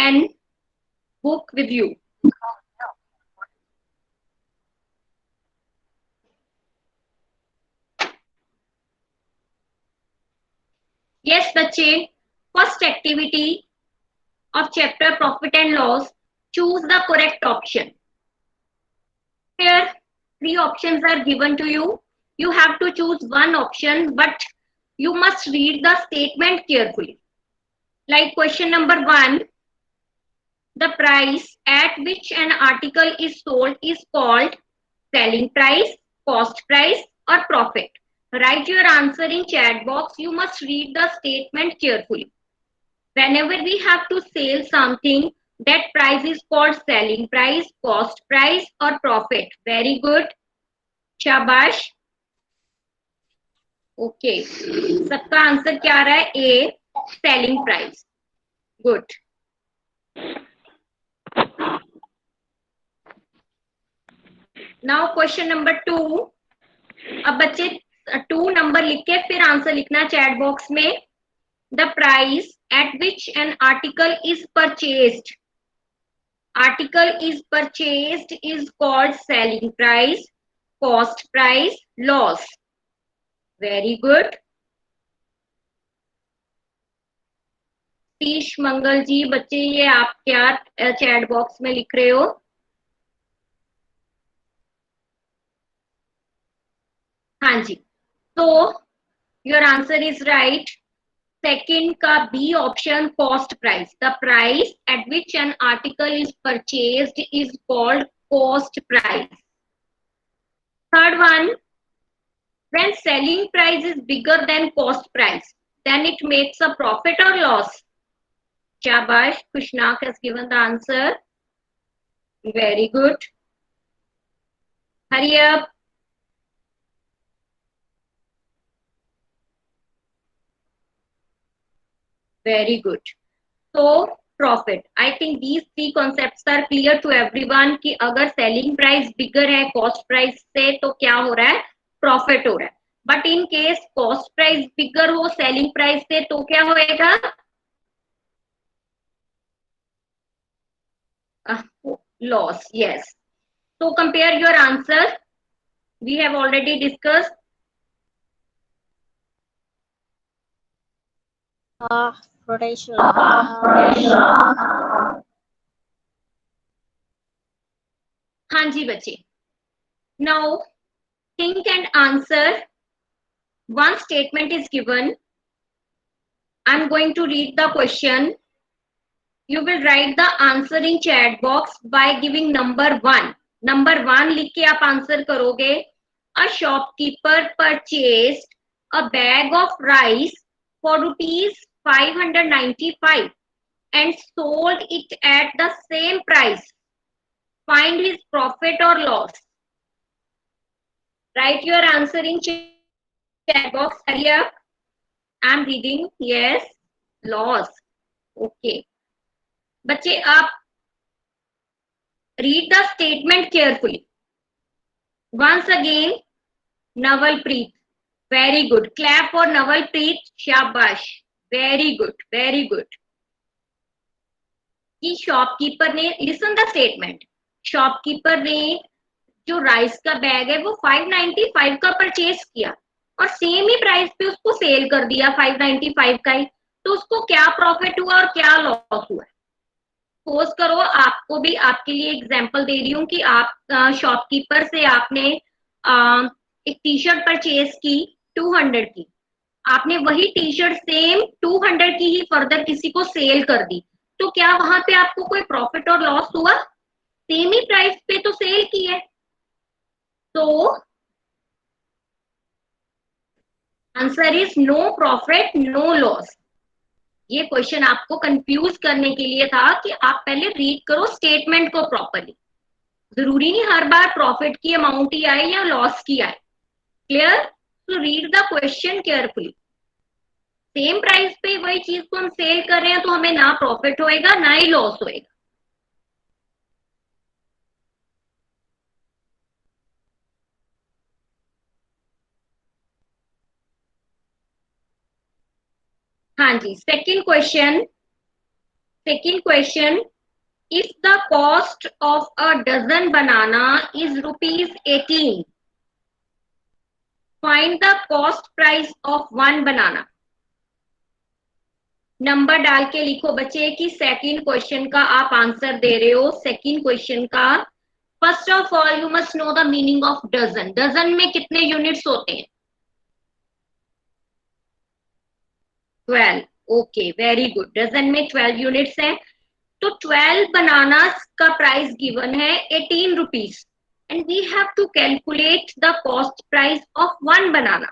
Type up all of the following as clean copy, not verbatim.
pen book with you? Yes बच्चे, first activity of chapter profit and loss, choose the correct option. Here, three options are given to you. You have to choose one option, but you must read the statement carefully. Like question number 1, the price at which an article is sold is called selling price, cost price, or profit. Write your answer in chat box. You must read the statement carefully. Whenever we have to sell something, that price is called selling price, cost price, or profit. Very good. शाबाश. Okay, सबका answer क्या आ रहा है? A, selling price. Good. Now question number 2. अब बच्चे 2 number लिख के फिर आंसर लिखना चैट बॉक्स में. The price at which an article is purchased. Article is purchased is called selling price, cost price, loss. Very good. तीश मंगल जी, बच्चे ये आप क्या चैट बॉक्स में लिख रहे हो? हाँ जी, तो your answer is right. Second का B option, cost price. The price at which an article is purchased is called cost price. Third one, when selling price is bigger than cost price, then it makes a profit or loss. Shabash, Kushnak has given the answer. Very good. Hurry up. Very good. So profit. I think these three concepts are clear to everyone कि अगर selling price bigger है cost price से तो क्या हो रहा है? Profit हो रहा है. But in case cost price bigger हो selling price से तो क्या होएगा? Loss. Yes. So compare your answer. We have already discussed. Potential. हाँ जी बच्चे. Now think and answer. One statement is given. I'm going to read the question. You will write the answer in chat box by giving number 1. Number 1 लिख के आप answer करोगे. A shopkeeper purchased a bag of rice for rupees 595 and sold it at the same price. Find his profit or loss. Write your answer in chat box. Hurry up. I'm reading. Yes, loss. Okay. बच्चे आप read the statement carefully. Once again, Navalpreet. Very good. Clap for Navalpreet. Shabash. Very good. Very good. कि shopkeeper ने, listen the statement, shopkeeper ने जो rice का bag है वो 595 का परचेज किया और सेम ही प्राइस पे उसको सेल कर दिया 595 का ही. तो उसको क्या प्रॉफिट हुआ और क्या लॉस हुआ? सपोज करो आपको भी, आपके लिए एग्जांपल दे रही हूँ कि आप शॉपकीपर से आपने एक टी शर्ट परचेज की 200 की. आपने वही टी शर्ट सेम 200 की ही फर्दर किसी को सेल कर दी. तो क्या वहां पे आपको कोई प्रॉफिट और लॉस हुआ? सेम ही प्राइस पे तो सेल की है. तो answer is no profit no loss. ये क्वेश्चन आपको कंफ्यूज करने के लिए था कि आप पहले रीड करो स्टेटमेंट को प्रॉपरली. जरूरी नहीं हर बार प्रॉफिट की अमाउंट ही आए या लॉस की आए. क्लियर? तो read the question carefully. Same price पे वही चीज को हम सेल कर रहे हैं तो हमें ना प्रॉफिट होएगा ना ही लॉस होएगा. हाँ जी, second question. Second question, if the cost of a dozen banana is rupees 18, find the cost price of one banana. Number डाल के लिखो बच्चे कि सेकंड क्वेश्चन का आप आंसर दे रहे हो. सेकंड क्वेश्चन का first of all you must know the meaning of dozen. Dozen में कितने यूनिट्स होते हैं? 12. Okay, very good. डजन में 12 यूनिट्स हैं. तो 12 बनानास का प्राइस गिवन है 18 rupees and we have to calculate the cost price of one banana.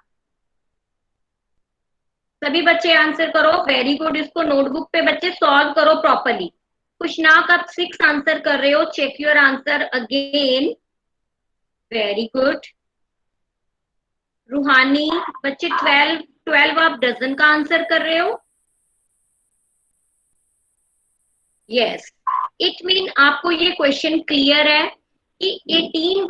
सभी बच्चे आंसर करो. Very good. इसको नोटबुक पे बच्चे सॉल्व करो प्रॉपरली. खुशनाक आप 6 आंसर कर रहे हो. Check your answer again. Very good. Ruhani बच्चे 12 आप डजन का आंसर कर रहे हो. यस, इट मीन आपको ये क्वेश्चन क्लियर है कि 12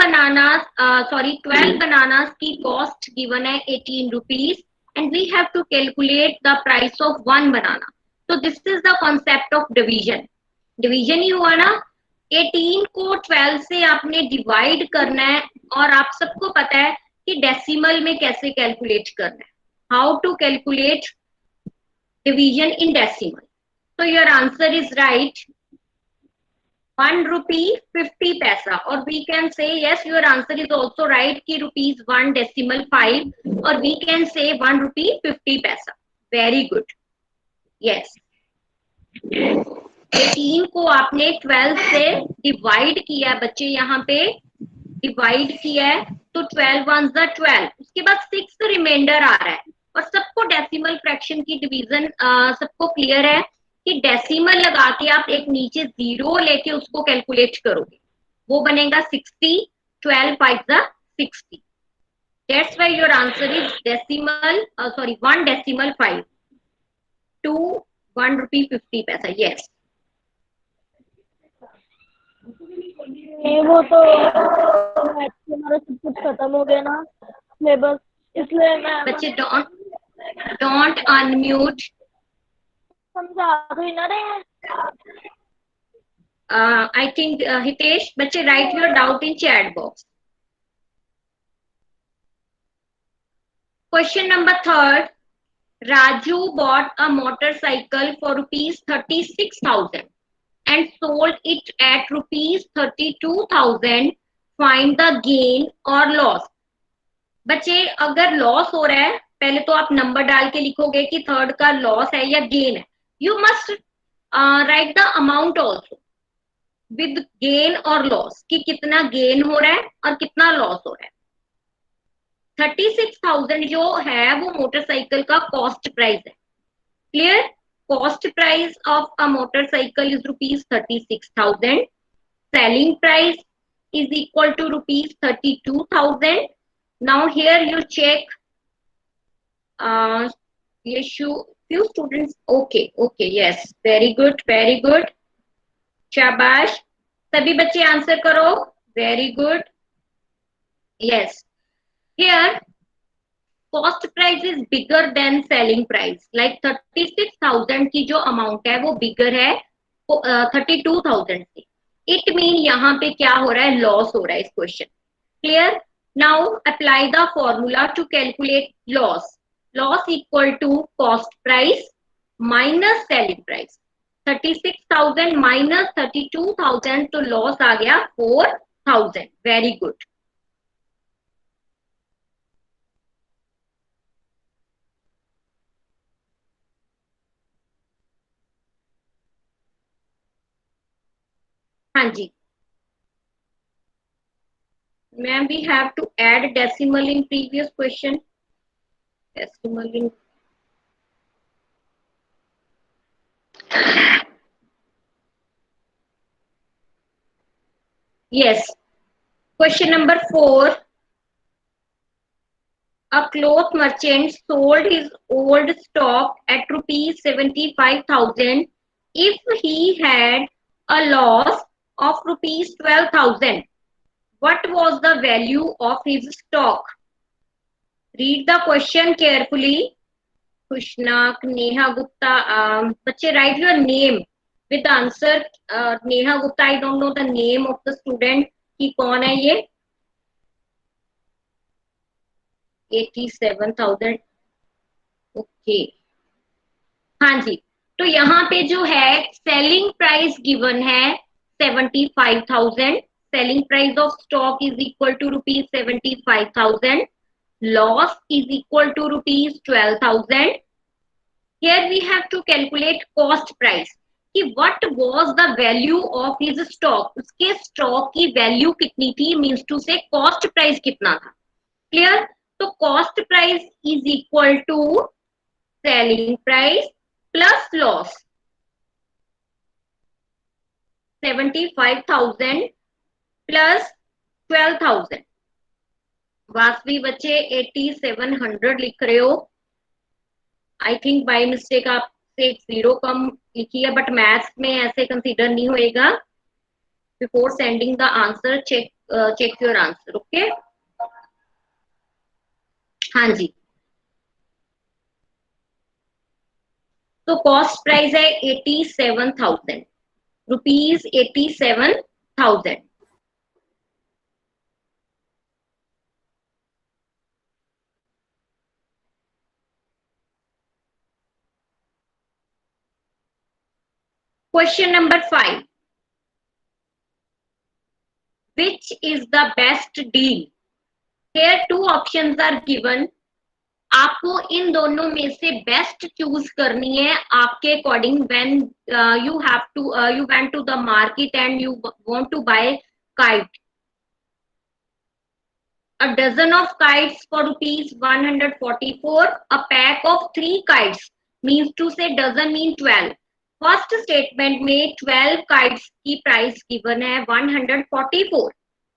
बनानास की कॉस्ट गिवन है 18 rupees and we have to calculate the price of one banana. So this is the concept of division. Division ही हुआ ना. 18 को 12 से आपने डिवाइड करना है और आप सबको पता है कि डेसिमल में कैसे कैलकुलेट करना है. How to calculate division in decimal. So your answer is right. 1 rupee 50 paisa, or we can say yes, your answer is also right कि rupees 1 decimal 5, or we can say 1 rupee 50 paisa. Very good. Yes. 18 को आपने 12 से divide किया है बच्चे. यहाँ पे divide किया है तो 12 1 12. उसके बाद 6 रिमाइंडर आ रहा है और सबको डेसिमल फ्रैक्शन की डिवीजन सबको क्लियर है कि डेसिमल लगा के आप एक नीचे 0 लेके उसको कैलकुलेट करोगे. वो बनेगा 60. 12 5 60. That's why your answer is decimal, 1 decimal 5 to 1 rupee 50 paisa. Yes. वो तो हमारा सब कुछ खत्म हो गया ना सिलेबस, इसलिए मैं बच्चे don't unmute. समझा दो ना रे. I think Hitesh, बच्चे write your doubt in chat box. Question number 3. Raju bought a motorcycle for rupees 36,000 and sold it at rupees 32,000. Find the gain or loss. बच्चे अगर लॉस हो रहा है पहले तो आप नंबर डाल के लिखोगे कि थर्ड का लॉस है या गेन है. You must write the amount also with gain और लॉस कि कितना गेन हो रहा है और कितना लॉस हो रहा है. 36,000 जो है वो मोटरसाइकिल का कॉस्ट प्राइस है. Clear. Cost price of a motorcycle is rupees 36,000. Selling price is equal to rupees 32,000. Now here you check. Few students. Okay. Yes. Very good. शाबाश. सभी बच्चे आंसर करो. Very good. Yes. Here cost price is bigger than selling price. Like 36,000 की जो amount है वो बिगर है 32,000 से. इट मीन यहाँ पे क्या हो रहा है, लॉस हो रहा है इस question. Clear. Now apply the formula to calculate loss. Loss equal to cost price minus selling price. 36,000 minus 32,000 तो लॉस आ गया 4,000. Very good. हाँ जी ma'am, we have to add decimal in previous question. Decimal in yes. Question number 4. A cloth merchant sold his old stock at rupees 75,000 if he had a loss of rupees 12,000. What was the value of his stock? Read the question carefully. Kushnak, Neha Gupta, बच्चे write your name. With answer Neha Gupta, I don't know the name of the student कि कौन है ये। 87,000, okay, हाँ जी। तो यहाँ पे जो है सेलिंग प्राइस गिवन है 75,000, selling price of stock is equal to ₹75,000, loss is equal to ₹12,000। Here we have to calculate cost price कि what was the value of his stock, उसके स्टॉक की वैल्यू कितनी थी, मीन्स टू से cost price कितना था। Clear? तो cost price is equal to selling price plus loss, 75,000 plus 12,000। Vasavi बच्चे 8700 लिख रहे हो, आई थिंक बाय मिस्टेक आपसे एक जीरो कम लिखी है, बट मैथ्स में ऐसे कंसीडर नहीं होएगा। Before sending the answer check your answer, okay. हाँ जी, तो कॉस्ट प्राइस है 87,000 rupees, 87,000। Question number 5, which is the best deal? Here two options are given. आपको इन दोनों में से बेस्ट चूज करनी है आपके according. When you have to you went to the market and you want to buy kite, a dozen of kites for ₹144, a pack of 3 kites, means to say dozen mean 12। First statement में 12 kites की price given है 144,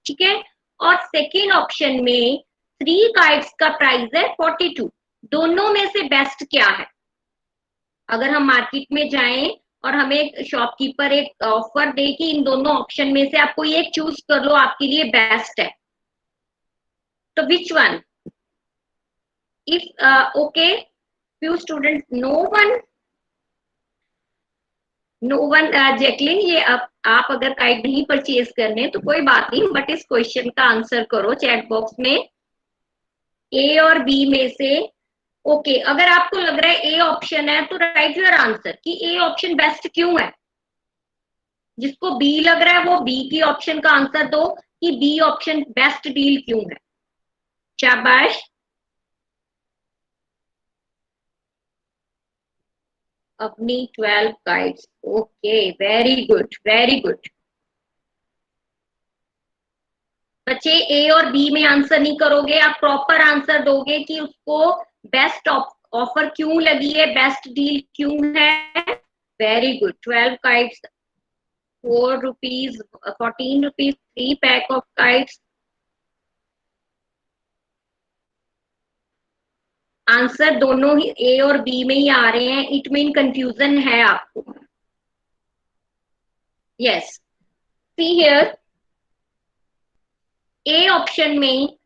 ठीक है। और second option में 3 kites का price है 42। दोनों में से बेस्ट क्या है? अगर हम मार्केट में जाएं और हमें शॉपकीपर एक ऑफर दे कि इन दोनों ऑप्शन में से आपको ये चूज कर लो, आपके लिए बेस्ट है, तो which one? If okay, few students, no one Jacqueline, ये आप अगर काइट नहीं परचेज करने तो कोई बात नहीं, बट इस क्वेश्चन का आंसर करो चैट बॉक्स में, ए और बी में से। ओके, अगर आपको लग रहा है ए ऑप्शन है तो राइट योर आंसर कि ए ऑप्शन बेस्ट क्यों है। जिसको बी लग रहा है वो बी की ऑप्शन का आंसर दो कि बी ऑप्शन बेस्ट डील क्यों है। शाबाश, अपनी 12 guides, okay, very good very good. बच्चे ए और बी में आंसर नहीं करोगे, आप प्रॉपर आंसर दोगे कि उसको बेस्ट ऑफर क्यों लगी है, बेस्ट डील क्यों है। Very good, 12 kites, ₹4, 14 rupees 3 pack of kites. Answer दोनों ही ए और बी में ही आ रहे हैं, इट मीन कंफ्यूजन है आपको। Yes, see here, A option में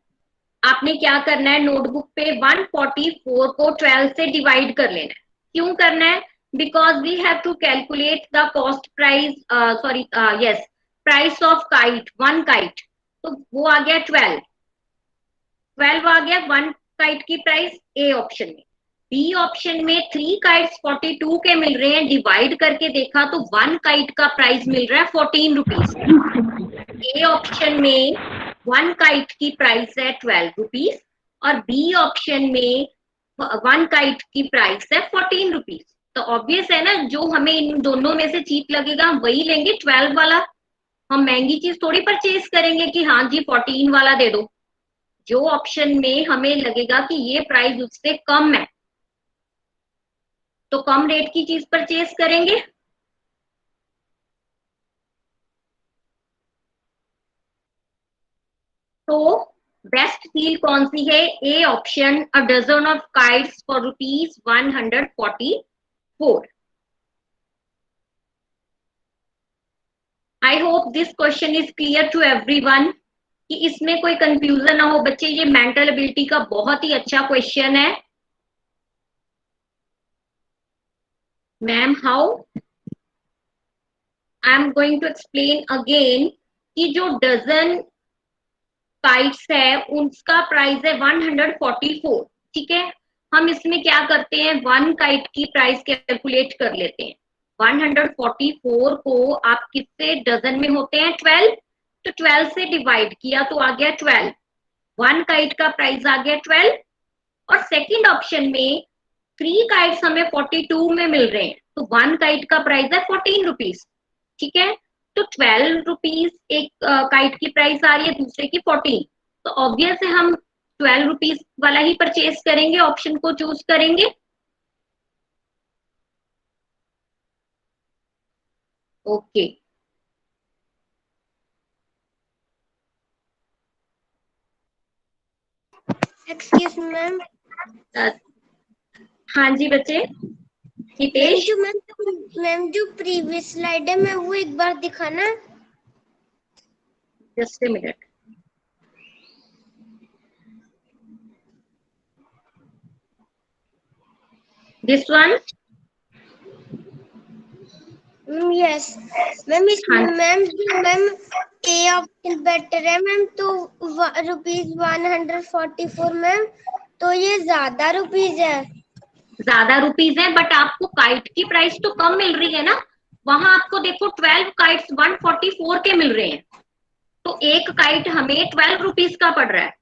आपने क्या करना है, नोटबुक पे 144 को 12 से डिवाइड कर लेना है। क्यों करना है? Because we have to calculate the cost price, sorry yes, price of kite, one kite, तो वो आ गया 12 आ गया वन काइट की प्राइस ए ऑप्शन में। बी ऑप्शन में 3 काइट्स 42 के मिल रहे हैं, डिवाइड करके देखा तो वन काइट का प्राइस मिल रहा है 14 रुपीज। ए ऑप्शन में वन काइट की प्राइस है 12 रुपीज और बी ऑप्शन में वन काइट की प्राइस है 14 रुपीज। तो ऑब्वियस है ना, जो हमें इन दोनों में से चीप लगेगा हम वही लेंगे, 12 वाला। हम महंगी चीज थोड़ी परचेज करेंगे कि हाँ जी 14 वाला दे दो। जो ऑप्शन में हमें लगेगा कि ये प्राइस उससे कम है तो कम रेट की चीज परचेज करेंगे। तो बेस्ट डील कौन सी है? A option, a dozen of kites for ₹144। I hope this question is clear to everyone, कि इसमें कोई कंफ्यूजन ना हो बच्चे। ये मेंटल एबिलिटी का बहुत ही अच्छा क्वेश्चन है। Ma'am how? I am going to explain again कि जो डजन काइट्स है उसका प्राइस है 144। ठीक है, हम इसमें क्या करते हैं, वन काइट की प्राइस कैलकुलेट कर लेते हैं। 144 को आप कितने डजन में होते हैं, 12, तो 12 से डिवाइड किया तो आ गया 12। वन काइट का प्राइस आ गया 12। और सेकंड ऑप्शन में 3 काइट्स हमें 42 में मिल रहे हैं, तो वन काइट का प्राइस है 14 रुपीज। ठीक है, तो 12 रुपीज एक काइट की प्राइस आ रही है, दूसरे की 14। तो ऑब्वियस है हम 12 रुपीज वाला ही परचेज करेंगे, ऑप्शन को चूज करेंगे। Okay, excuse me ma'am. हाँ जी बच्चे, हितेश। मैम जो प्रीवियस स्लाइड है मैं वो एक बार दिखाना। Just a minute. This one. Yes ma'am, इसमें हाँ, मैम ए ऑप्शन बेटर है मैम, तो रुपीज 144 मैम, तो ये ज्यादा रुपीज है। ज्यादा रुपीज है, बट आपको काइट की प्राइस तो कम मिल रही है ना। वहां आपको देखो 12 काइट्स 144 के मिल रहे हैं, तो एक काइट हमें 12 रुपीज का पड़ रहा है।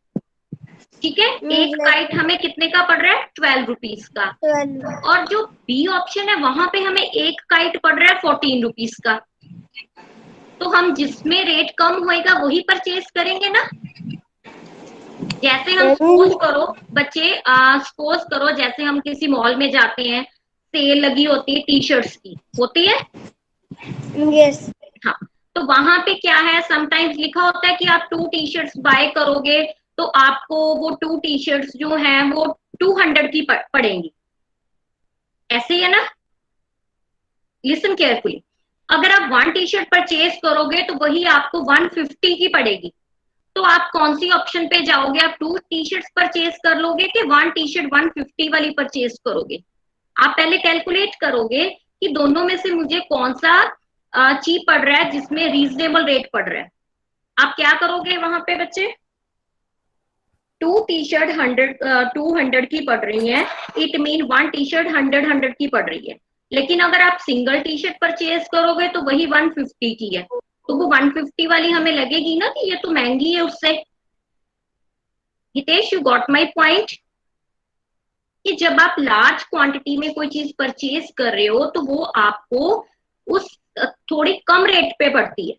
ठीक है, एक काइट हमें कितने का पड़ रहा है, 12 रुपीज का। 12। और जो बी ऑप्शन है वहां पे हमें एक काइट पड़ रहा है 14 रुपीज का। तो हम जिसमें रेट कम होएगा वही परचेज करेंगे ना। जैसे हम सपोज करो बच्चे, सपोज करो जैसे हम किसी मॉल में जाते हैं, सेल लगी होती है टी शर्ट्स की, होती है। यस। हाँ, तो वहां पे क्या है, समटाइम्स लिखा होता है कि आप 2 टी शर्ट्स बाय करोगे तो आपको वो 2 टी शर्ट्स जो है वो 200 की पड़ेंगी। ऐसे ही है ना, लिसन केयरफुली। अगर आप 1 टी शर्ट परचेज करोगे तो वही आपको 150 की पड़ेगी। तो आप कौन सी ऑप्शन पे जाओगे, आप 2 टी शर्ट्स परचेज कर लोगे कि 1 टी शर्ट 150 वाली परचेज करोगे। आप पहले कैलकुलेट करोगे कि दोनों में से मुझे कौन सा चीप पड़ रहा है, जिसमें रीजनेबल रेट पड़ रहा है। आप क्या करोगे वहां पे बच्चे, 2 टी शर्ट 200 की पड़ रही है, इट मीन 1 टी शर्ट 100 की पड़ रही है। लेकिन अगर आप सिंगल टी शर्ट परचेज करोगे तो वही 150 की है, तो वो 150 वाली हमें लगेगी ना कि ये तो महंगी है उससे। Hitesh, you got my point, कि जब आप लार्ज क्वांटिटी में कोई चीज परचेज कर रहे हो तो वो आपको उस थोड़ी कम रेट पे पड़ती है।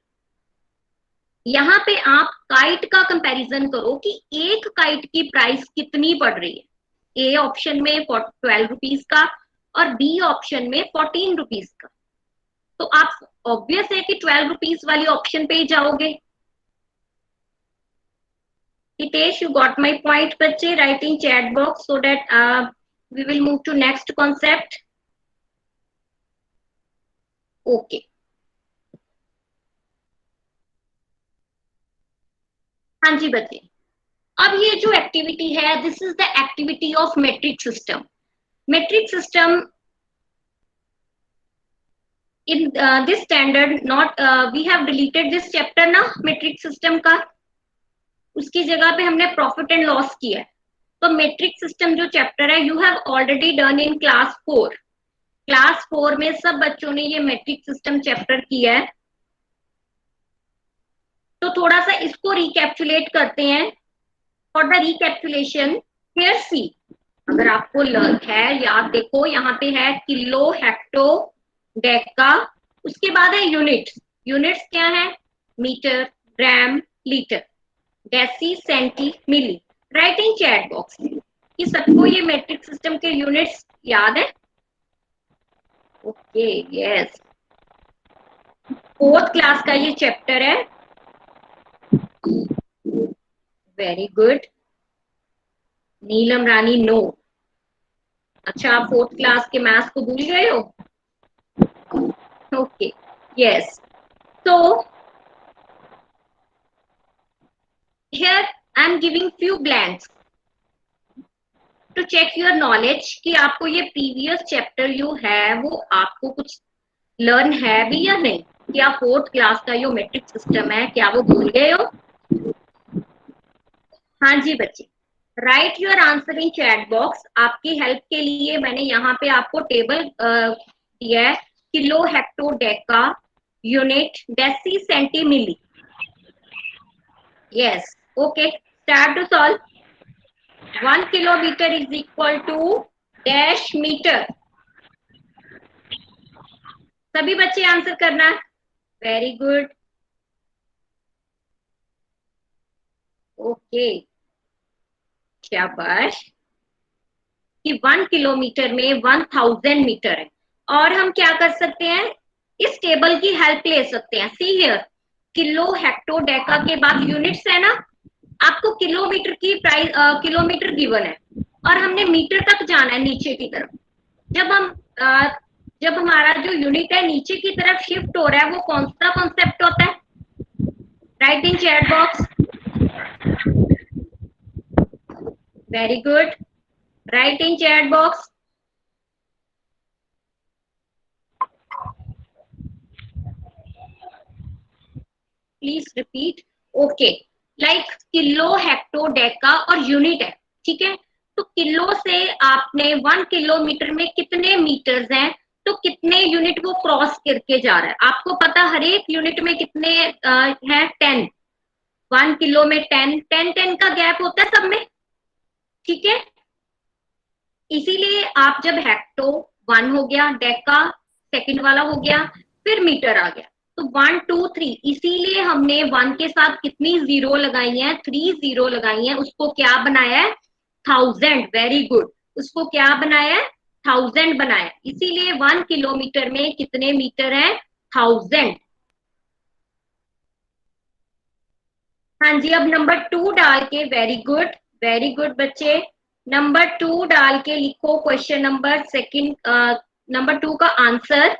यहाँ पे आप काइट का कंपैरिजन करो कि एक काइट की प्राइस कितनी पड़ रही है। ए ऑप्शन में 12 रुपीज का और बी ऑप्शन में 14 रुपीज का। तो आप ऑब्वियस है कि 12 रुपीज वाली ऑप्शन पे ही जाओगे। Hitesh, you got my point बच्चे, right in chat box so that we will move to next concept. Okay, हाँ जी बच्चे, अब ये जो एक्टिविटी है, this is the activity of metric system. Metric system in this standard, not we have deleted this chapter ना metric system का, उसकी जगह पे हमने प्रॉफिट एंड लॉस किया है। तो मेट्रिक सिस्टम जो चैप्टर है, you have already done in class 4। Class 4 में सब बच्चों ने ये मेट्रिक सिस्टम चैप्टर किया है। तो थोड़ा सा इसको रिकैप्चुलेट करते हैं। फॉर द रिकैप्चुलेशन, हियर सी, अगर आपको लर्न है याद, देखो यहाँ पे है किलो, हेक्टो, डेका, उसके बाद है यूनिट्स। यूनिट्स क्या है, metre, gram, litre, deci, centi, milli. Write in chat box में कि सबको ये मेट्रिक सिस्टम के यूनिट्स याद है। ओके, यस, 4th क्लास का ये चैप्टर है। वेरी गुड नीलम रानी, नो। अच्छा, आप 4th क्लास के मैथ्स को भूल गए हो। Okay, yes. तो here I am giving few blanks to check your knowledge कि आपको ये प्रीवियस चैप्टर जो है वो आपको कुछ लर्न है भी या नहीं। या 4th क्लास का जो मैट्रिक सिस्टम है, क्या वो भूल गए हो? हाँ जी बच्चे, write your answer in chat box. आपकी हेल्प के लिए मैंने यहाँ पे आपको टेबल दिया है, kilo, hecto, deca, unit, deci, centi, milli. Yes, okay, start to solve. 1 kilometre is equal to dash metre. सभी बच्चे आंसर करना। वेरी गुड, ओके, शाबाश। कि 1 किलोमीटर में 1000 मीटर है। और हम क्या कर सकते हैं, इस टेबल की हेल्प ले सकते हैं। See here, kilo, hecto, Deka के बाद यूनिट्स है ना, आपको किलोमीटर की प्राइस किलोमीटर गिवन है और हमने मीटर तक जाना है नीचे की तरफ। जब हम जब हमारा जो यूनिट है नीचे की तरफ शिफ्ट हो रहा है, वो कौन सा कॉन्सेप्ट होता है? Right in chat box. Very good, right in chat box. Please repeat. Okay, like kilo, hecto, Deka और यूनिट है, ठीक है। तो किलो से आपने 1 किलोमीटर में कितने मीटर्स हैं, तो कितने यूनिट वो क्रॉस करके जा रहा है, आपको पता हर एक यूनिट में कितने हैं? 10। 1 किलो में 10 10 10 का गैप होता है सब में, ठीक है। इसीलिए आप जब हेक्टो 1 हो गया, डेका सेकंड वाला हो गया, फिर मीटर आ गया, तो 1 2 3, इसीलिए हमने 1 के साथ कितनी जीरो लगाई है? 3 जीरो लगाई है। उसको क्या बनाया है? 1000। वेरी गुड, उसको क्या बनाया है? 1000 बनाया। इसीलिए 1 किलोमीटर में कितने मीटर है? 1000। हाँ जी, अब नंबर 2 डाल के, वेरी गुड बच्चे, नंबर 2 डाल के लिखो क्वेश्चन नंबर सेकंड, नंबर 2 का आंसर।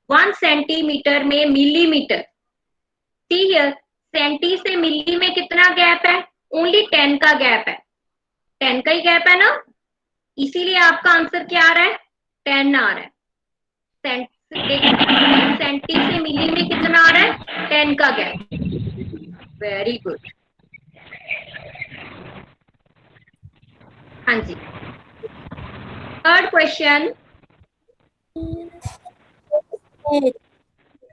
1 सेंटीमीटर में मिलीमीटर। सी हियर, सेंटी से मिली में कितना गैप है? ओनली 10 का गैप है, 10 का ही गैप है ना, इसीलिए आपका आंसर क्या आ रहा है? 10 आ रहा है। सेंटी से मिली में कितना आ रहा है? 10 का गैप। वेरी गुड, हाँ जी। Third question,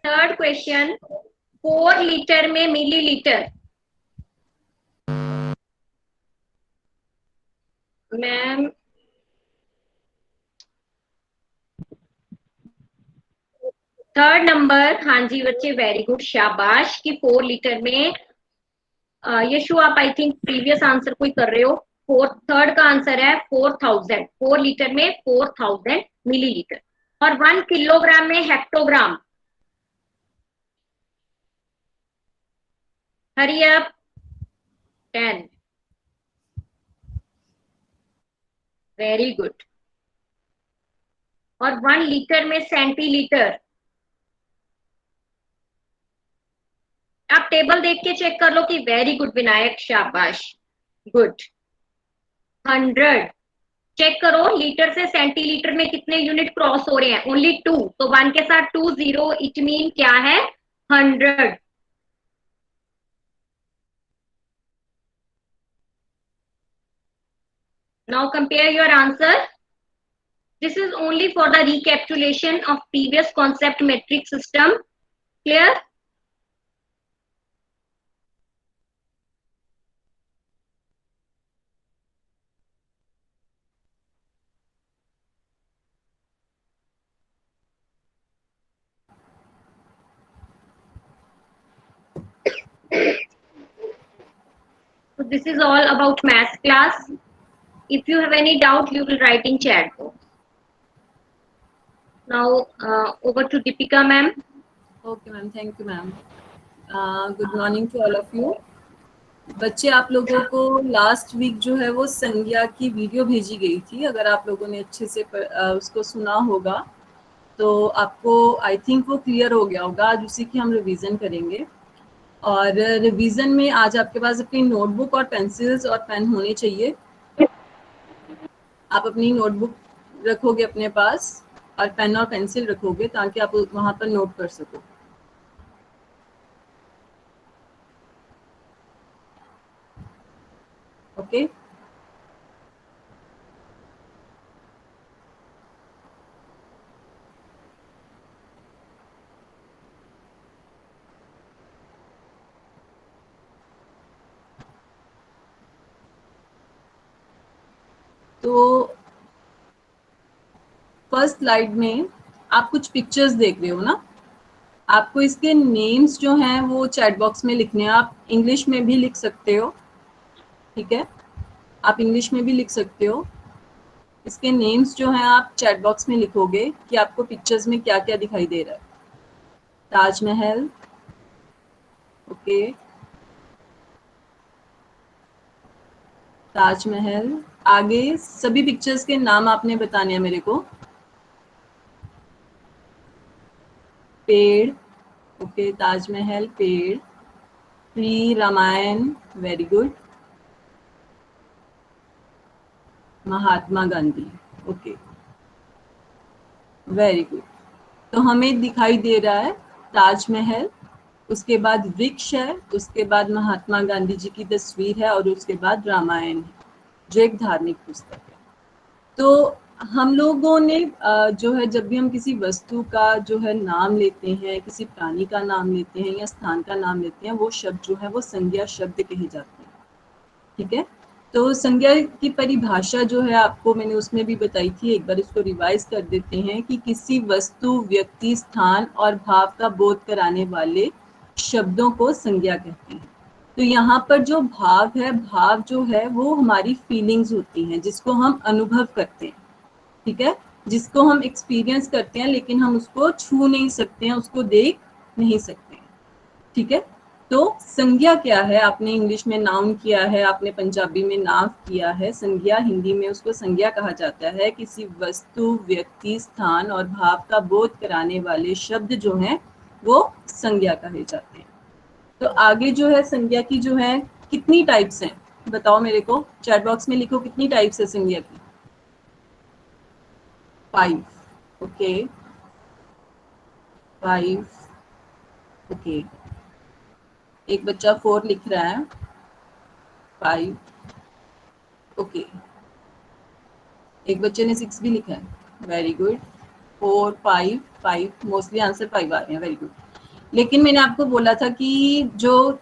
third question, 4 litre में मिलीलीटर। मैम थर्ड नंबर, हाँ जी बच्चे, वेरी गुड, शाबाश। कि 4 लीटर में, यशु आप आई थिंक प्रीवियस आंसर कोई कर रहे हो। फोर्थ, थर्ड का आंसर है 4000। 4 लीटर में 4000 मिलीलीटर। और 1 किलोग्राम में hectogram. Hurry up, 10। Very good. और 1 लीटर में सेंटीलीटर। आप टेबल देख के चेक कर लो कि वेरी गुड विनायक, शाबाश, गुड। 100। चेक करो लीटर से सेंटीलीटर में कितने यूनिट क्रॉस हो रहे हैं? ओनली 2, तो 1 के साथ 2 जीरो, इट मीन क्या है? 100। Now compare your answer. This is only for the recapitulation of previous concept metric system. Clear? So this is all about math class. If you have any doubt, you will write in chat box. Now over to Deepika ma'am. Okay ma'am, thank you ma'am. Good morning to all of you. बच्चे, आप लोगों को last week जो है वो संज्ञा की video भेजी गई थी। अगर आप लोगों ने अच्छे से उसको सुना होगा तो आपको आई थिंक वो क्लियर हो गया होगा। आज उसी की हम रिवीजन करेंगे। और रिवीजन में आज आपके पास अपनी नोटबुक और पेंसिल्स और पेन होने चाहिए। आप अपनी नोटबुक रखोगे अपने पास और पेन और पेंसिल रखोगे ताकि आप वहाँ पर नोट कर सको। ओके। तो फर्स्ट स्लाइड में आप कुछ पिक्चर्स देख रहे हो ना, आपको इसके नेम्स जो हैं वो चैट बॉक्स में लिखने हैं। आप इंग्लिश में भी लिख सकते हो, ठीक है, आप इंग्लिश में भी लिख सकते हो। इसके नेम्स जो हैं आप चैट बॉक्स में लिखोगे कि आपको पिक्चर्स में क्या क्या दिखाई दे रहा है। ताजमहल, ओके, ताजमहल। आगे सभी पिक्चर्स के नाम आपने बताने हैं मेरे को। पेड़, ओके, ताजमहल, पेड़, tree, Ramayan, very good, Mahatma Gandhi, okay, very good. तो हमें दिखाई दे रहा है ताजमहल, उसके बाद वृक्ष है, उसके बाद महात्मा गांधी जी की तस्वीर है और उसके बाद रामायण है जो एक धार्मिक पुस्तक है। तो हम लोगों ने जो है जब भी हम किसी वस्तु का जो है नाम लेते हैं, किसी प्राणी का नाम लेते हैं या स्थान का नाम लेते हैं, वो शब्द जो है वो संज्ञा शब्द कहे जाते हैं, ठीक है। तो संज्ञा की परिभाषा जो है आपको मैंने उसमें भी बताई थी, एक बार इसको रिवाइज कर देते हैं कि किसी वस्तु, व्यक्ति, स्थान और भाव का बोध कराने वाले शब्दों को संज्ञा कहते हैं। तो यहाँ पर जो भाव है, भाव जो है वो हमारी फीलिंग्स होती हैं जिसको हम अनुभव करते हैं, ठीक है, जिसको हम एक्सपीरियंस करते हैं लेकिन हम उसको छू नहीं सकते हैं, उसको देख नहीं सकते हैं, ठीक है। तो संज्ञा क्या है, आपने इंग्लिश में नाउन किया है, आपने पंजाबी में नाव किया है। संज्ञा हिंदी में उसको संज्ञा कहा जाता है, किसी वस्तु, व्यक्ति, स्थान और भाव का बोध कराने वाले शब्द जो हैं वो संज्ञा कहे जाते हैं। तो आगे जो है संज्ञा की जो है कितनी टाइप्स हैं बताओ मेरे को, चैट बॉक्स में लिखो कितनी टाइप्स है संज्ञा की। 5, ओके, 5, ओके। एक बच्चा 4 लिख रहा है, 5, ओके। एक बच्चे ने 6 भी लिखा है, वेरी गुड। 4, 5, 5, मोस्टली आंसर 5 आ रहे हैं, वेरी गुड। लेकिन मैंने आपको बोला था कि जो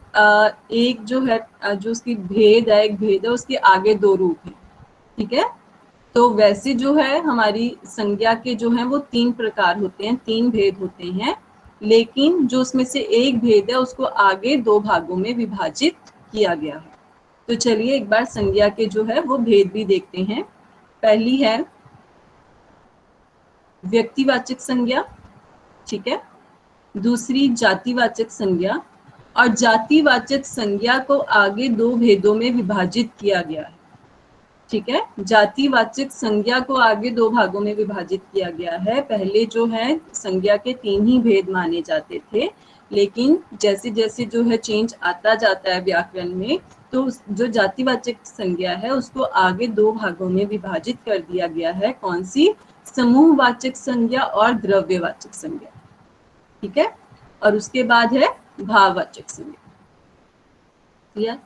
एक जो है जो उसकी भेद है, एक भेद है, उसके आगे 2 रूप हैं, ठीक है। तो वैसे जो है हमारी संज्ञा के जो हैं वो 3 प्रकार होते हैं, 3 भेद होते हैं, लेकिन जो उसमें से एक भेद है उसको आगे 2 भागों में विभाजित किया गया है। तो चलिए एक बार संज्ञा के जो है वो भेद भी देखते हैं। पहली है व्यक्तिवाचक संज्ञा, ठीक है। दूसरी जातिवाचक संज्ञा, और जातिवाचक संज्ञा को आगे 2 भेदों में विभाजित किया गया है, ठीक है। जातिवाचक संज्ञा को आगे 2 भागों में विभाजित किया गया है। पहले जो है संज्ञा के 3 ही भेद माने जाते थे, लेकिन जैसे जैसे जो है चेंज आता जाता है व्याकरण में, तो जो जातिवाचक संज्ञा है उसको आगे 2 भागों में विभाजित कर दिया गया है। कौन सी? समूहवाचक संज्ञा और द्रव्यवाचक संज्ञा, ठीक है। और उसके बाद है भाववाचक संज्ञा। Clear?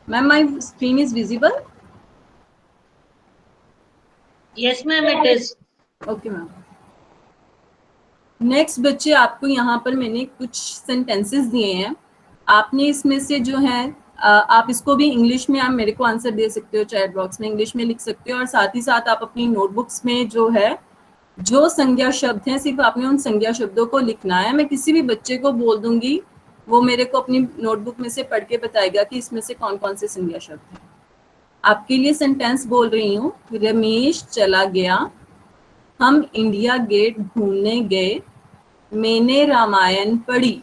Ma'am my screen is visible? Yes, ma'am, it is. Okay ma'am. Next बच्चे, आपको यहाँ पर मैंने कुछ सेंटेंसेस दिए हैं, आपने इसमें से जो है आप इसको भी इंग्लिश में आप मेरे को आंसर दे सकते हो, चैट बॉक्स में इंग्लिश में लिख सकते हो, और साथ ही साथ आप अपनी नोटबुक्स में जो है जो संज्ञा शब्द हैं सिर्फ आपने उन संज्ञा शब्दों को लिखना है। मैं किसी भी बच्चे को बोल दूंगी, वो मेरे को अपनी नोटबुक में से पढ़ के बताएगा कि इसमें से कौन कौन से संज्ञा शब्द हैं। आपके लिए सेंटेंस बोल रही हूँ। रमेश चला गया, हम इंडिया गेट घूमने गए, मैंने रामायण पढ़ी।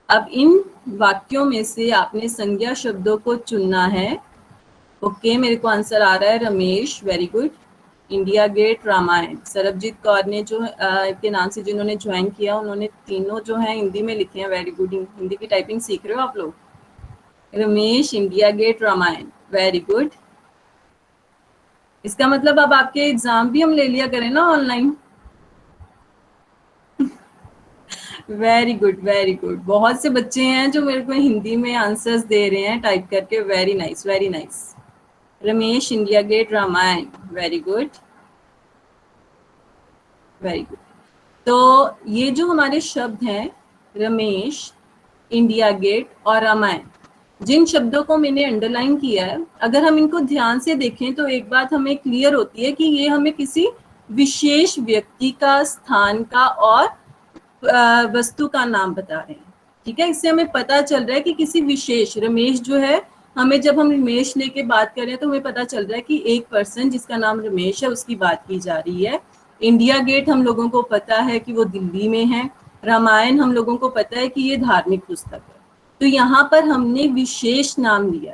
अब इन वाक्यों में से आपने संज्ञा शब्दों को चुनना है। ओके, मेरे को आंसर आ रहा है Ramesh, very good. India Gate, Ramayan. Sarabjit Kaur ने जो के नाम से जिन्होंने ज्वाइन किया उन्होंने तीनों जो है हिंदी में लिखे हैं, वेरी गुड। हिंदी की टाइपिंग सीख रहे हो आप लोग। Ramesh, India Gate, Ramayan, very good. इसका मतलब अब आपके एग्जाम भी हम ले लिया करें ना online. Very good, very good. बहुत से बच्चे हैं जो मेरे को हिंदी में आंसर्स दे रहे हैं टाइप करके। Very nice, very nice. Ramesh, India Gate, Ramayan. Very good, very good. तो ये जो हमारे शब्द हैं रमेश, इंडिया गेट और रामायण, जिन शब्दों को मैंने अंडरलाइन किया है, अगर हम इनको ध्यान से देखें तो एक बात हमें क्लियर होती है कि ये हमें किसी विशेष व्यक्ति का, स्थान का और वस्तु का नाम बता रहे हैं। ठीक है, इससे हमें पता चल रहा है कि किसी विशेष, रमेश जो है, हमें जब हम रमेश लेके बात कर रहे हैं तो हमें पता चल रहा है कि एक पर्सन जिसका नाम रमेश है उसकी बात की जा रही है। इंडिया गेट हम लोगों को पता है कि वो दिल्ली में है। रामायण हम लोगों को पता है कि ये धार्मिक पुस्तक है। तो यहाँ पर हमने विशेष नाम लिया।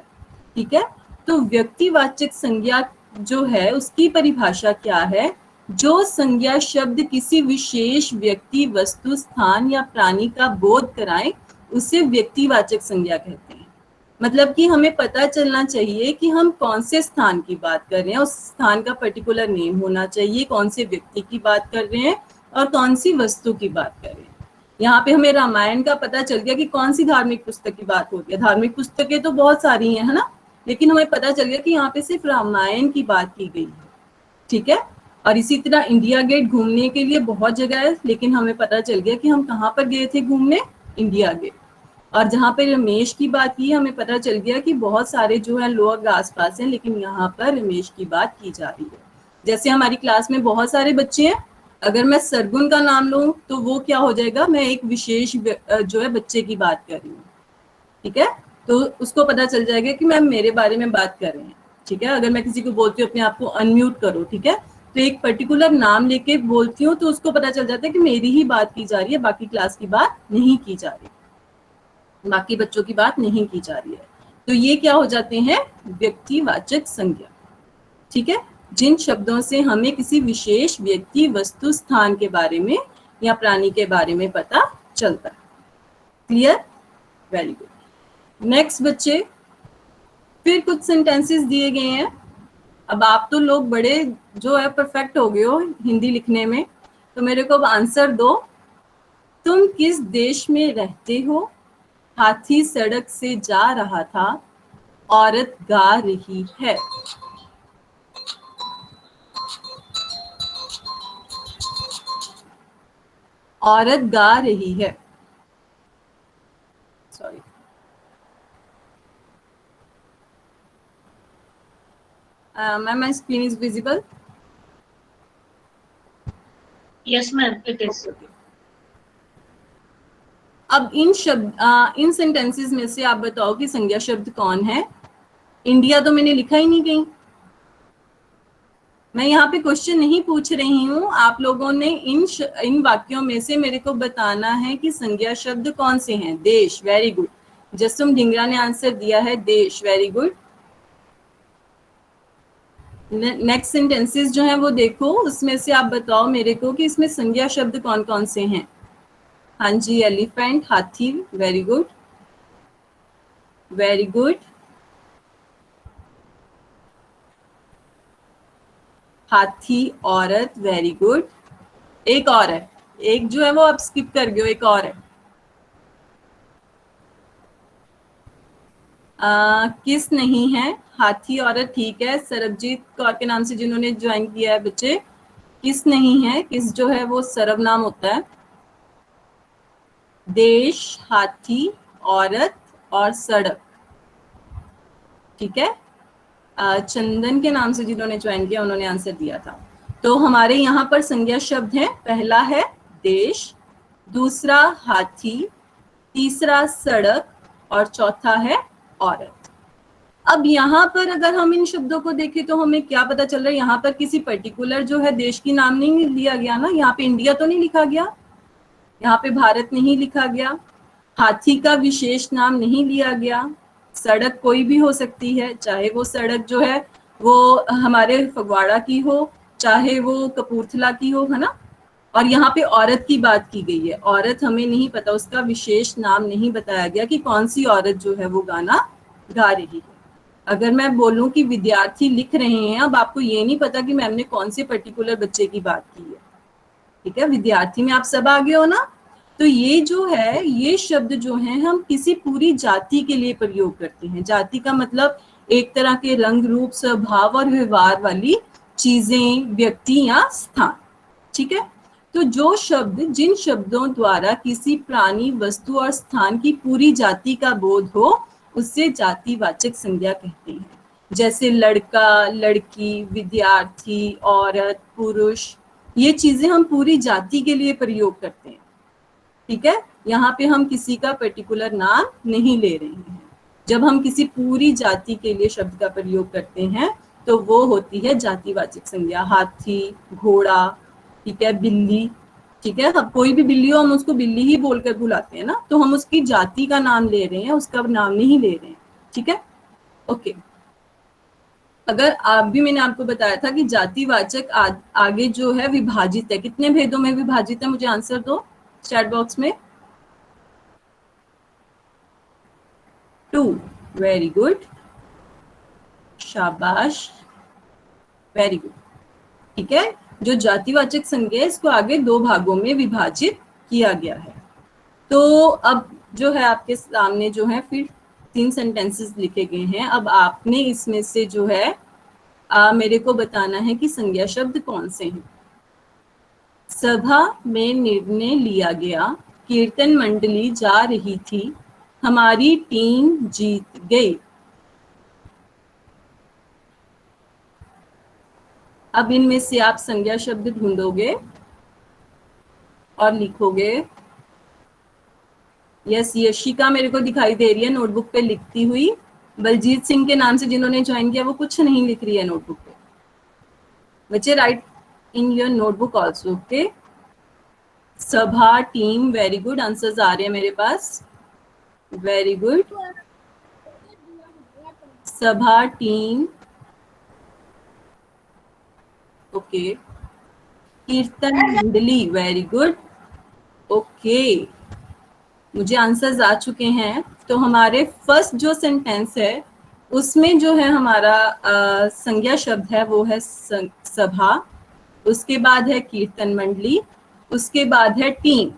ठीक है, तो व्यक्तिवाचक संज्ञा जो है उसकी परिभाषा क्या है? जो संज्ञा शब्द किसी विशेष व्यक्ति, वस्तु, स्थान या प्राणी का बोध कराए उसे व्यक्तिवाचक संज्ञा कहते हैं। मतलब कि हमें पता चलना चाहिए कि हम कौन से स्थान की बात कर रहे हैं, उस स्थान का पर्टिकुलर नेम होना चाहिए, कौन से व्यक्ति की बात कर रहे हैं और कौन सी वस्तु की बात कर रहे हैं। यहाँ पे हमें रामायण का पता चल गया कि कौन सी धार्मिक पुस्तक की बात हो रही है। धार्मिक पुस्तकें तो बहुत सारी हैं, है ना, लेकिन हमें पता चल गया कि यहाँ पे सिर्फ रामायण की बात की गई है। ठीक है, और इसी तरह इंडिया गेट घूमने के लिए बहुत जगह है, लेकिन हमें पता चल गया कि हम कहाँ पर गए थे घूमने, इंडिया गेट। और जहाँ पे रमेश की बात की, हमें पता चल गया कि बहुत सारे जो है लोग आसपास हैं, लेकिन यहाँ पर रमेश की बात की जा रही है। जैसे हमारी क्लास में बहुत सारे बच्चे हैं, अगर मैं सरगुन का नाम लूं तो वो क्या हो जाएगा, मैं एक विशेष जो है बच्चे की बात कर रही हूँ। ठीक है, तो उसको पता चल जाएगा कि मैम मेरे बारे में बात कर रहे हैं। ठीक है, अगर मैं किसी को बोलती हूँ अपने आप को अनम्यूट करो, ठीक है, तो एक पर्टिकुलर नाम लेके बोलती हूँ तो उसको पता चल जाता है कि मेरी ही बात की जा रही है, बाकी क्लास की बात नहीं की जा रही, बाकी बच्चों की बात नहीं की जा रही है। तो ये क्या हो जाते हैं, व्यक्तिवाचक संज्ञा। ठीक है, जिन शब्दों से हमें किसी विशेष व्यक्ति, वस्तु, स्थान के बारे में या प्राणी के बारे में पता चलता है। क्लियर? Very good. नेक्स्ट बच्चे, फिर कुछ सेंटेंसेस दिए गए हैं। अब आप तो लोग बड़े जो है परफेक्ट हो गए हो हिंदी लिखने में, तो मेरे को अब आंसर दो। तुम किस देश में रहते हो? हाथी सड़क से जा रहा था, औरत गा रही है। औरत गा रही है। Sorry, ma'am my screen is visible? Yes, ma'am, it is. अब इन सेंटेंसेस में से आप बताओ कि संज्ञा शब्द कौन है? इंडिया तो मैंने लिखा ही नहीं कहीं। मैं यहाँ पे क्वेश्चन नहीं पूछ रही हूँ, आप लोगों ने इन वाक्यों में से मेरे को बताना है कि संज्ञा शब्द कौन से हैं। देश, वेरी गुड। जसुम ढिंगरा ने आंसर दिया है देश, वेरी गुड। नेक्स्ट सेंटेंसेस जो हैं वो देखो, उसमें से आप बताओ मेरे को कि इसमें संज्ञा शब्द कौन कौन से हैं। हाँ जी, एलिफेंट, हाथी, वेरी गुड, वेरी गुड। हाथी, औरत, वेरी गुड। एक और है, एक जो है वो आप स्किप कर गए हो, एक और है। किस नहीं है, हाथी, औरत, ठीक है। सरबजीत कौर के नाम से जिन्होंने ज्वाइन किया है बच्चे, किस नहीं है, किस जो है वो सर्वनाम होता है। देश, हाथी, औरत और सड़क। ठीक है, चंदन के नाम से जिन्होंने ज्वाइन किया उन्होंने आंसर दिया था। तो हमारे यहाँ पर संज्ञा शब्द है, पहला है देश, दूसरा हाथी, तीसरा सड़क और चौथा है औरत। अब यहाँ पर अगर हम इन शब्दों को देखें तो हमें क्या पता चल रहा है, यहाँ पर किसी पर्टिकुलर जो है देश की नाम नहीं लिया गया ना। यहाँ पे इंडिया तो नहीं लिखा गया, यहाँ पे भारत नहीं लिखा गया, हाथी का विशेष नाम नहीं लिया गया। सड़क कोई भी हो सकती है, चाहे वो सड़क जो है वो हमारे फगवाड़ा की हो, चाहे वो कपूरथला की हो, है ना। और यहाँ पे औरत की बात की गई है। औरत हमें नहीं पता, उसका विशेष नाम नहीं बताया गया कि कौन सी औरत जो है वो गाना गा रही है। अगर मैं बोलूं कि विद्यार्थी लिख रहे हैं, अब आपको ये नहीं पता कि मैम ने कौन से पर्टिकुलर बच्चे की बात की है। ठीक है, विद्यार्थी में आप सब आगे हो ना। तो ये जो है, ये शब्द जो है हम किसी पूरी जाति के लिए प्रयोग करते हैं। जाति का मतलब एक तरह के रंग, रूप, स्वभाव और व्यवहार वाली चीजें, व्यक्ति या स्थान। ठीक है, तो जो शब्द, जिन शब्दों द्वारा किसी प्राणी, वस्तु और स्थान की पूरी जाति का बोध हो, उससे जातिवाचक संज्ञा कहते हैं। जैसे लड़का, लड़की, विद्यार्थी, औरत, पुरुष, ये चीजें हम पूरी जाति के लिए प्रयोग करते हैं। ठीक है, यहाँ पे हम किसी का पर्टिकुलर नाम नहीं ले रहे हैं। जब हम किसी पूरी जाति के लिए शब्द का प्रयोग करते हैं तो वो होती है जातिवाचक संज्ञा। हाथी, घोड़ा, ठीक है, बिल्ली, ठीक है, अब कोई भी बिल्ली हो हम उसको बिल्ली ही बोलकर बुलाते हैं ना, तो हम उसकी जाति का नाम ले रहे हैं, उसका नाम नहीं ले रहे हैं। ठीक है, ओके। अगर आप भी, मैंने आपको बताया था कि जातिवाचक आगे जो है विभाजित है। कितने भेदों में विभाजित है, मुझे आंसर दो चैट बॉक्स में। 2, वेरी गुड, शाबाश, वेरी गुड। ठीक है, जो जातिवाचक संज्ञा है इसको आगे 2 भागों में विभाजित किया गया है। तो अब जो है आपके सामने जो है फिर 3 सेंटेंसेस लिखे गए हैं। अब आपने इसमें से जो है मेरे को बताना है कि संज्ञा शब्द कौन से हैं। सभा में निर्णय लिया गया, कीर्तन मंडली जा रही थी, हमारी टीम जीत गई। अब इनमें से आप संज्ञा शब्द ढूंढोगे और लिखोगे। यस, यशिका मेरे को दिखाई दे रही है नोटबुक पे लिखती हुई। बलजीत सिंह के नाम से जिन्होंने ज्वाइन किया वो कुछ नहीं लिख रही है नोटबुक पे। बच्चे right in your notebook also, okay. सभा, टीम, वेरी गुड, आंसर्स आ रहे हैं मेरे पास, वेरी गुड। सभा, टीम, ओके। कीर्तन मंडली, वेरी गुड, ओके। मुझे आंसर्स आ चुके हैं। तो हमारे फर्स्ट जो सेंटेंस है उसमें जो है हमारा संज्ञा शब्द है वो है सभा, उसके बाद है कीर्तन मंडली, उसके बाद है टीम।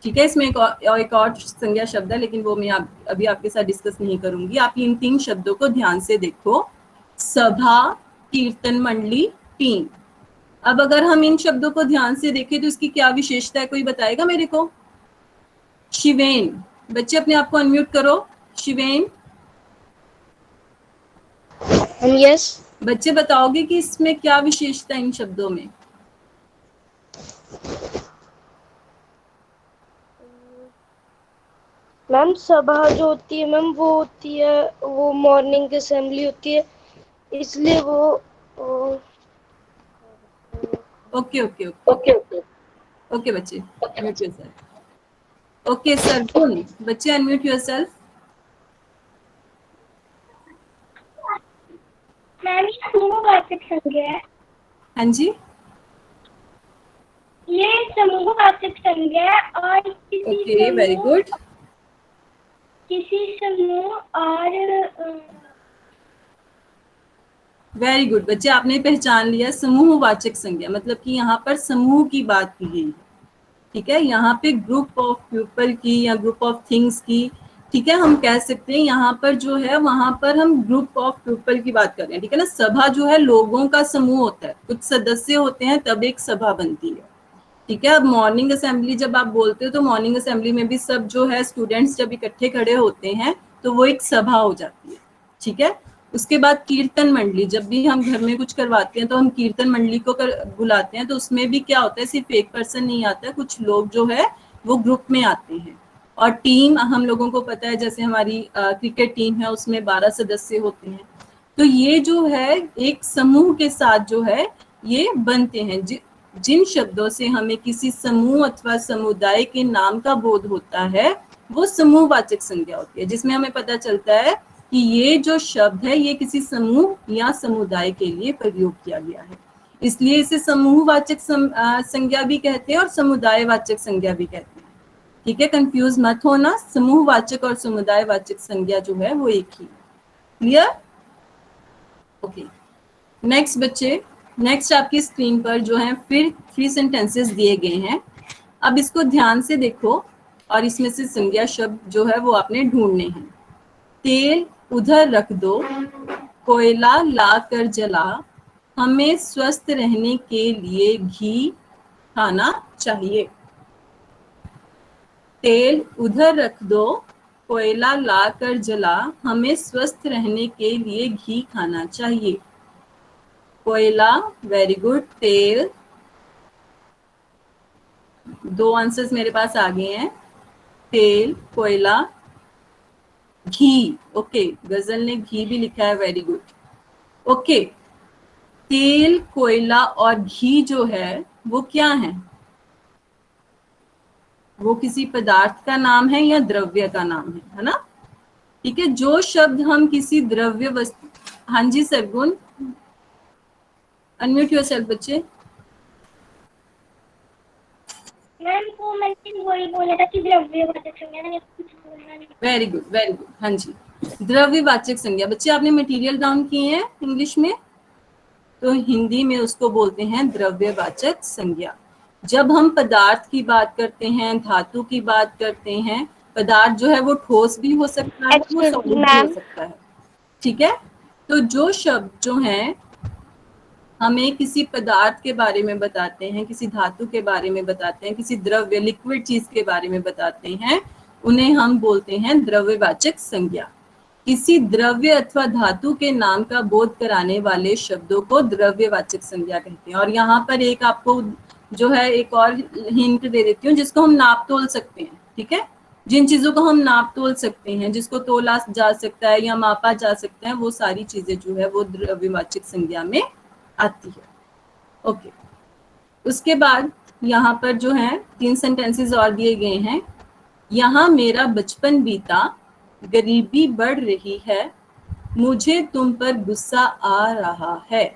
ठीक है, इसमें एक और संज्ञा शब्द है लेकिन वो मैं अभी आपके साथ डिस्कस नहीं करूंगी। आप इन 3 शब्दों को ध्यान से देखो, सभा, कीर्तन मंडली, टीम। अब अगर हम इन शब्दों को ध्यान से देखें तो इसकी क्या विशेषता है, कोई बताएगा मेरे को? शिवेन, बच्चे अपने आप को अनम्यूट करो। शिवेन, यस बच्चे बताओगे कि इसमें क्या विशेषता है इन शब्दों में? मैम, सभा जो होती है मैम वो होती है, वो मॉर्निंग असेंबली होती है, इसलिए वो ओके ओके ओके ओके बच्चे अनम्यूट योरसेल्फ। ओके सर, बच्चे अनम्यूट योरसेल्फ। मैम, ये समूहवाचक संज्ञा है। हाँ जी, ये समूहवाचक संज्ञा है और ओके, वेरी गुड। किसी समूह और वेरी गुड बच्चे, आपने पहचान लिया समूहवाचक संज्ञा, मतलब कि यहाँ पर समूह की बात की गई है। ठीक है, यहाँ पे ग्रुप ऑफ पीपल की या ग्रुप ऑफ थिंग्स की, ठीक है, हम कह सकते हैं यहाँ पर जो है वहां पर हम ग्रुप ऑफ पीपल की बात कर रहे हैं। ठीक है ना, सभा जो है लोगों का समूह होता है, कुछ सदस्य होते हैं तब एक सभा बनती है। ठीक है, अब मॉर्निंग असेंबली जब आप बोलते हो तो मॉर्निंग असेंबली में भी सब जो है स्टूडेंट्स जब इकट्ठे खड़े होते हैं तो वो एक सभा हो जाती है। ठीक है, उसके बाद कीर्तन मंडली, जब भी हम घर में कुछ करवाते हैं तो हम कीर्तन मंडली को बुलाते हैं, तो उसमें भी क्या होता है, सिर्फ एक पर्सन नहीं आता है, कुछ लोग जो है वो ग्रुप में आते हैं। और टीम, हम लोगों को पता है जैसे हमारी क्रिकेट टीम है उसमें 12 सदस्य होते हैं। तो ये जो है एक समूह के साथ जो है ये बनते हैं। जिन शब्दों से हमें किसी समूह अथवा समुदाय के नाम का बोध होता है वो समूहवाचक संज्ञा होती है, जिसमें हमें पता चलता है कि ये जो शब्द है ये किसी समूह या समुदाय के लिए प्रयोग किया गया है, इसलिए इसे समूहवाचक संज्ञा भी कहते हैं और समुदायवाचक संज्ञा भी कहते हैं। ठीक है, कंफ्यूज मत होना, समूहवाचक और समुदायवाचक संज्ञा जो है वो एक ही। क्लियर? ओके, नेक्स्ट बच्चे, नेक्स्ट आपकी स्क्रीन पर जो है फिर 3 सेंटेंसेस दिए गए हैं। अब इसको ध्यान से देखो और इसमें से संज्ञा शब्द जो है वो आपने ढूंढने हैं। तेल उधर रख दो, कोयला ला कर जला, हमें स्वस्थ रहने के लिए घी खाना चाहिए। तेल उधर रख दो, कोयला ला कर जला, हमें स्वस्थ रहने के लिए घी खाना चाहिए। कोयला, वेरी गुड। तेल, 2 आंसर्स मेरे पास आ गए हैं। तेल, कोयला, घी। ओके, गजल ने घी भी लिखा है, वेरी गुड। ओके, तेल, कोयला और घी जो है वो क्या है? वो किसी पदार्थ का नाम है या द्रव्य का नाम है ना? ठीक है, जो शब्द हम किसी द्रव्य वस्तु, हाँ जी सरगुण, अनम्यूट योरसेल्फ बच्चे। मैम को मैंने वही बोला था कि द्रव्यवाचक संज्ञा ना, कुछ बोलना नहीं। Very good, very good. हाँ जी, द्रव्यवाचक संज्ञा। बच्चे आपने मटेरियल डाउन किए हैं इंग्लिश में, तो हिंदी में उसको बोलते हैं द्रव्यवाचक संज्ञा। जब हम पदार्थ की बात करते हैं, धातु की बात करते हैं, पदार्थ जो है वो ठोस भी हो सकता है, वो सॉलिड भी हो सकता है। ठीक है, तो जो शब्द जो हैं हमें किसी पदार्थ के बारे में बताते हैं, किसी धातु के बारे में बताते हैं, किसी द्रव्य लिक्विड चीज के बारे में बताते हैं, उन्हें हम बोलते हैं द्रव्यवाचक संज्ञा। किसी द्रव्य अथवा धातु के नाम का बोध कराने वाले शब्दों को द्रव्यवाचक संज्ञा कहते हैं। और यहाँ पर एक आपको जो है एक और हिंट दे देती हूँ, जिसको हम नाप तोल सकते हैं। ठीक है, जिन चीजों को हम नाप तोल सकते हैं, जिसको तोला जा सकता है या मापा जा सकता है, वो सारी चीजें जो है वो द्रव्यवाचक संज्ञा में आती है। ओके, उसके बाद यहाँ पर जो है 3 सेंटेंसेस और दिए गए हैं। यहाँ मेरा बचपन बीता, गरीबी बढ़ रही है, मुझे तुम पर गुस्सा आ रहा है।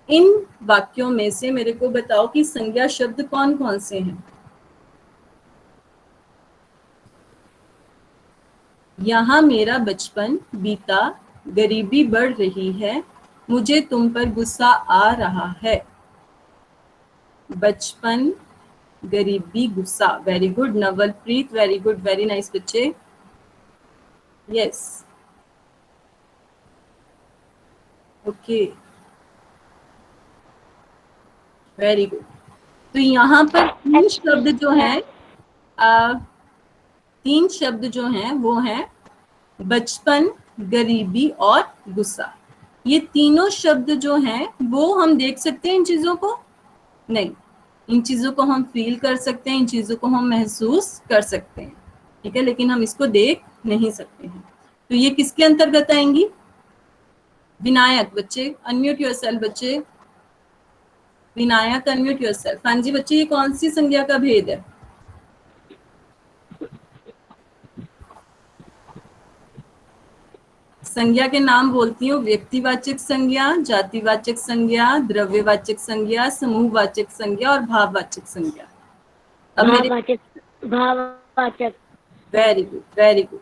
इन वाक्यों में से मेरे को बताओ कि संज्ञा शब्द कौन कौन से हैं? यहाँ मेरा बचपन बीता, गरीबी बढ़ रही है, मुझे तुम पर गुस्सा आ रहा है। बचपन, गरीबी, गुस्सा। Very good Navalpreet, very good, very nice बच्चे। Yes, okay, very good. तो यहाँ पर 3 शब्द जो हैं, 3 शब्द जो हैं वो हैं बचपन, गरीबी और गुस्सा। ये तीनों शब्द जो हैं वो हम देख सकते हैं इन चीजों को? नहीं, इन चीजों को हम फील कर सकते हैं, इन चीजों को हम महसूस कर सकते हैं। ठीक है, लेकिन हम इसको देख नहीं सकते हैं। तो ये किसके अंतर्गत आएंगी? विनायक बच्चे, अनम्यूट योरसेल्फ बच्चे। Vinayak, unmute yourself. हाँ जी बच्चे, ये कौन सी संज्ञा का भेद है? संज्ञा के नाम बोलती हूँ, व्यक्तिवाचक संज्ञा, जातिवाचक संज्ञा, द्रव्यवाचक संज्ञा, समूहवाचक संज्ञा और भाववाचक संज्ञा। भाववाचक। Very good, very good.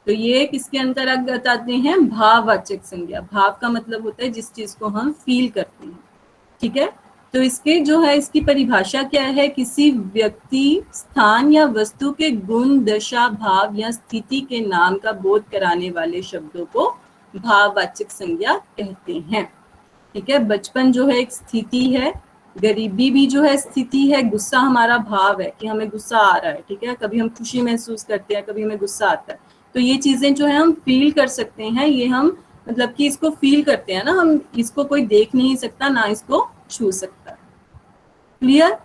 तो ये किसके अंतर्गत आते हैं? भाववाचक संज्ञा। भाव का मतलब होता है जिस चीज को हम फील करते हैं। ठीक है, तो इसके जो है इसकी परिभाषा क्या है? किसी व्यक्ति, स्थान या वस्तु के गुण, दशा, भाव या स्थिति के नाम का बोध कराने वाले शब्दों को भाववाचक संज्ञा कहते हैं। ठीक है, बचपन जो है एक स्थिति है, गरीबी भी जो है स्थिति है, गुस्सा हमारा भाव है कि हमें गुस्सा आ रहा है। ठीक है, कभी हम खुशी महसूस करते हैं, कभी हमें गुस्सा आता है। तो ये चीजें जो है हम फील कर सकते हैं, ये हम मतलब कि इसको फील करते हैं ना, हम इसको कोई देख नहीं सकता, ना इसको छू सकता है। क्लियर?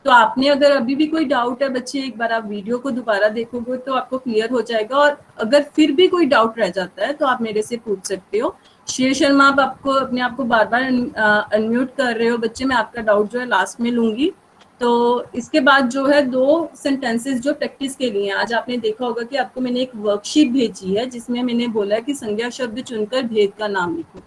तो आपने अगर अभी भी कोई डाउट है बच्चे, एक बार आप वीडियो को दोबारा देखोगे तो आपको क्लियर हो जाएगा। और अगर फिर भी कोई डाउट रह जाता है तो आप मेरे से पूछ सकते हो। श्रेय शर्मा, आप आपको अपने आप को बार बार अनम्यूट कर रहे हो बच्चे, मैं आपका डाउट जो है लास्ट में लूंगी। तो इसके बाद जो है 2 सेंटेंसेस जो प्रैक्टिस के लिए, आज आपने देखा होगा कि आपको मैंने एक वर्कशीट भेजी है जिसमें मैंने बोला है कि संज्ञा शब्द चुनकर भेद का नाम लिखो।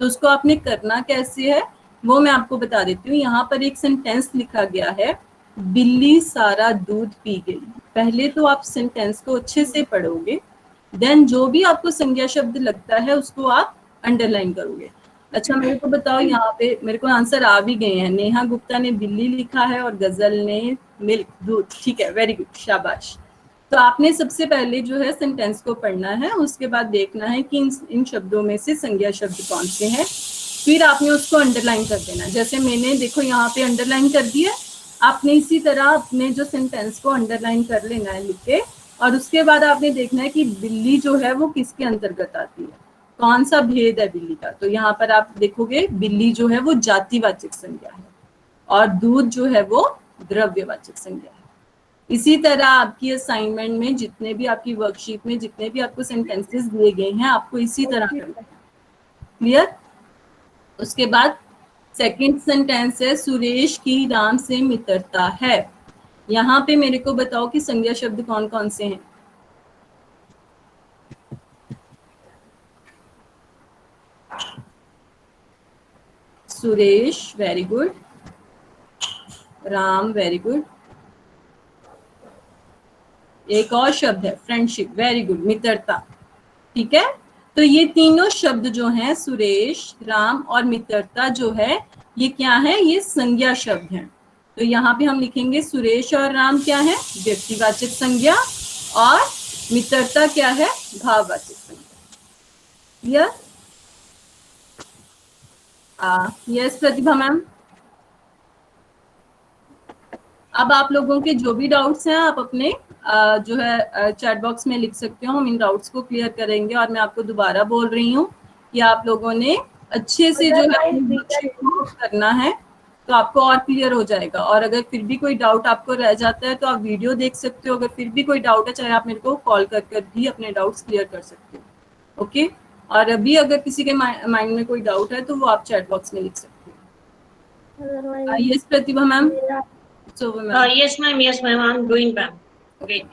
तो उसको आपने करना कैसे है वो मैं आपको बता देती हूँ। यहाँ पर एक सेंटेंस लिखा गया है, बिल्ली सारा दूध पी गई। पहले तो आप सेंटेंस को अच्छे से पढ़ोगे, देन जो भी आपको संज्ञा शब्द लगता है उसको आप अंडरलाइन करोगे। अच्छा मेरे को बताओ, यहाँ पे मेरे को आंसर आ भी गए हैं। नेहा गुप्ता ने बिल्ली लिखा है और गजल ने मिल्क, दूध। ठीक है, वेरी गुड, शाबाश। तो आपने सबसे पहले जो है सेंटेंस को पढ़ना है, उसके बाद देखना है कि इन शब्दों में से संज्ञा शब्द कौन से हैं, फिर आपने उसको अंडरलाइन कर देना। जैसे मैंने देखो यहाँ पे अंडरलाइन कर दिया, आपने इसी तरह अपने जो सेंटेंस को अंडरलाइन कर लेना है लिख के, और उसके बाद आपने देखना है कि बिल्ली जो है वो किसके अंतर्गत आती है, कौन सा भेद है बिल्ली का। तो यहाँ पर आप देखोगे बिल्ली जो है वो जातिवाचक संज्ञा है और दूध जो है वो द्रव्यवाचक संज्ञा है। इसी तरह आपकी असाइनमेंट में जितने भी आपकी वर्कशीट में जितने भी आपको सेंटेंसेस दिए गए हैं, आपको इसी तरह करना है। क्लियर? उसके बाद सेकंड सेंटेंस है सुरेश की राम से मित्रता है। यहाँ पे मेरे को बताओ कि संज्ञा शब्द कौन कौन से हैं। Suresh, very good. Ram, very good. एक और शब्द है फ्रेंडशिप, वेरी गुड, मित्रता। ठीक है, तो ये तीनों शब्द जो हैं सुरेश, राम और मित्रता जो है, ये क्या है, ये संज्ञा शब्द हैं। तो यहाँ पे हम लिखेंगे सुरेश और राम क्या है, व्यक्तिवाचक संज्ञा, और मित्रता क्या है, भाववाचक संज्ञा। क्लियर? यस प्रतिभा मैम। अब आप लोगों के जो भी डाउट्स हैं आप अपने जो है चैट बॉक्स में लिख सकते हो, हम इन डाउट्स को क्लियर करेंगे। और मैं आपको दोबारा बोल रही हूँ कि आप लोगों ने अच्छे से जो है करना है, तो आपको और क्लियर हो जाएगा। और अगर फिर भी कोई डाउट आपको रह जाता है तो आप वीडियो देख सकते हो। अगर फिर भी कोई डाउट है, चाहे आप मेरे को कॉल कर भी अपने डाउट्स क्लियर कर सकते हो। ओके, और अभी अगर किसी के माइंड में कोई डाउट है तो वो आप चैट बॉक्स में लिख सकते हो। Yes Pratibha ma'am. Yes, ma'am. Yes, ma'am. I'm doing, ma'am. Wait.